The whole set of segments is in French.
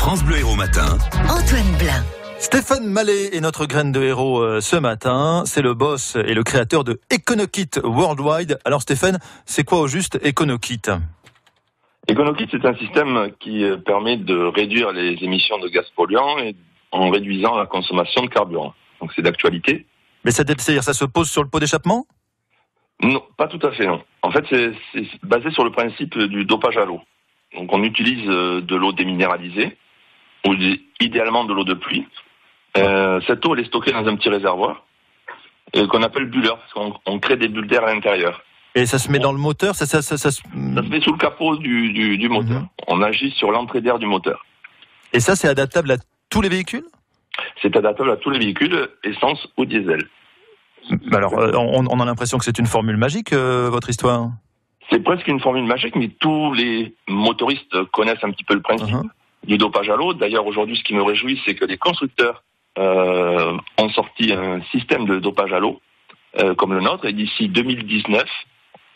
France Bleu Héros Matin. Antoine Blin. Stéphane Mallet est notre graine de héros ce matin. C'est le boss et le créateur de EconoKit Worldwide. Alors Stéphane, c'est quoi au juste EconoKit ? EconoKit, c'est un système qui permet de réduire les émissions de gaz polluants et en réduisant la consommation de carburant. Donc c'est d'actualité. Mais c'est-à-dire ça se pose sur le pot d'échappement ? Non, pas tout à fait, non. En fait, c'est basé sur le principe du dopage à l'eau. Donc on utilise de l'eau déminéralisée, ou idéalement de l'eau de pluie. Cette eau, elle est stockée dans un petit réservoir qu'on appelle bulleur, parce qu'on crée des bulles d'air à l'intérieur. Et ça se met dans le moteur, ça se... Ça se met sous le capot du moteur. On agit sur l'entrée d'air du moteur. Et ça, c'est adaptable à tous les véhicules ? C'est adaptable à tous les véhicules, essence ou diesel. Alors, on a l'impression que c'est une formule magique, votre histoire ? C'est presque une formule magique, mais tous les motoristes connaissent un petit peu le principe du dopage à l'eau. D'ailleurs, aujourd'hui, ce qui me réjouit, c'est que les constructeurs ont sorti un système de dopage à l'eau, comme le nôtre, et d'ici 2019,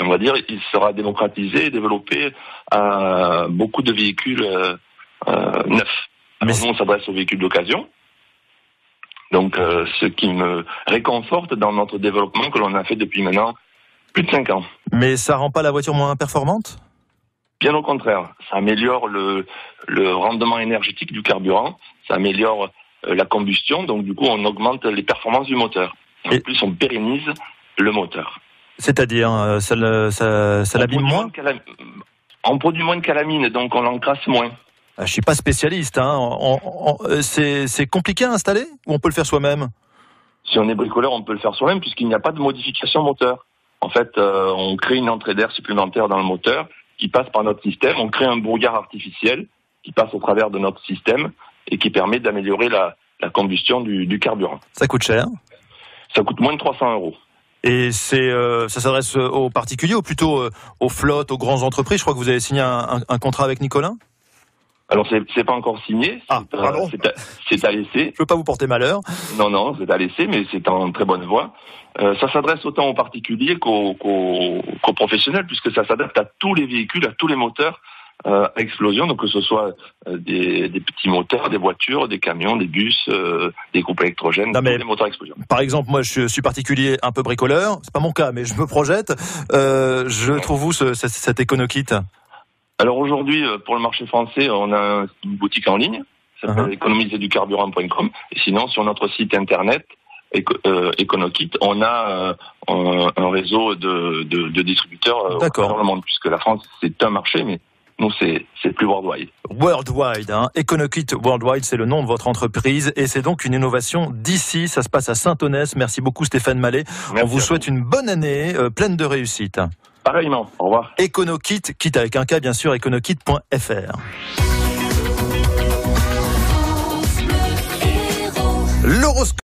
on va dire, il sera démocratisé et développé à beaucoup de véhicules neufs. Alors, nous, on s'adresse aux véhicules d'occasion. Donc, ce qui me réconforte dans notre développement que l'on a fait depuis maintenant plus de 5 ans. Mais ça rend pas la voiture moins performante ? Bien au contraire, ça améliore le rendement énergétique du carburant, ça améliore la combustion, donc du coup on augmente les performances du moteur. En plus on pérennise le moteur. C'est-à-dire, ça l'abîme moins ? On produit moins de calamine, donc on l'encrasse moins. Je suis pas spécialiste, c'est compliqué à installer ou on peut le faire soi-même ? Si on est bricoleur, on peut le faire soi-même puisqu'il n'y a pas de modification moteur. En fait, on crée une entrée d'air supplémentaire dans le moteur qui passe par notre système. On crée un brouillard artificiel qui passe au travers de notre système et qui permet d'améliorer la combustion du carburant. Ça coûte cher ? Ça coûte moins de 300 €. Et ça s'adresse aux particuliers ou plutôt aux flottes, aux grandes entreprises ? Je crois que vous avez signé un contrat avec Nicolas ? Alors c'est pas encore signé, c'est à laisser. Je veux pas vous porter malheur. Non, c'est à laisser, mais c'est en très bonne voie. Ça s'adresse autant aux particuliers qu'aux professionnels, puisque ça s'adapte à tous les véhicules, à tous les moteurs à explosion, donc que ce soit des petits moteurs, des voitures, des camions, des bus, des groupes électrogènes, tous les moteurs à explosion. Par exemple, moi je suis particulier un peu bricoleur, c'est pas mon cas, mais je me projette. Je trouve où cet EconoKit ? Alors aujourd'hui, pour le marché français, on a une boutique en ligne, ça s'appelle économiserducarburant.com. Et sinon, sur notre site internet, EconoKit, on a un réseau de distributeurs dans le monde, puisque la France, c'est un marché, mais nous, c'est plus worldwide. Worldwide, EconoKit Worldwide, c'est le nom de votre entreprise et c'est donc une innovation d'ici. Ça se passe à Saint-Onès. Merci beaucoup Stéphane Mallet. On vous souhaite une bonne année, pleine de réussite. Pareillement, au revoir. EconoKit, kit avec un K bien sûr, econokit.fr. L'horoscope.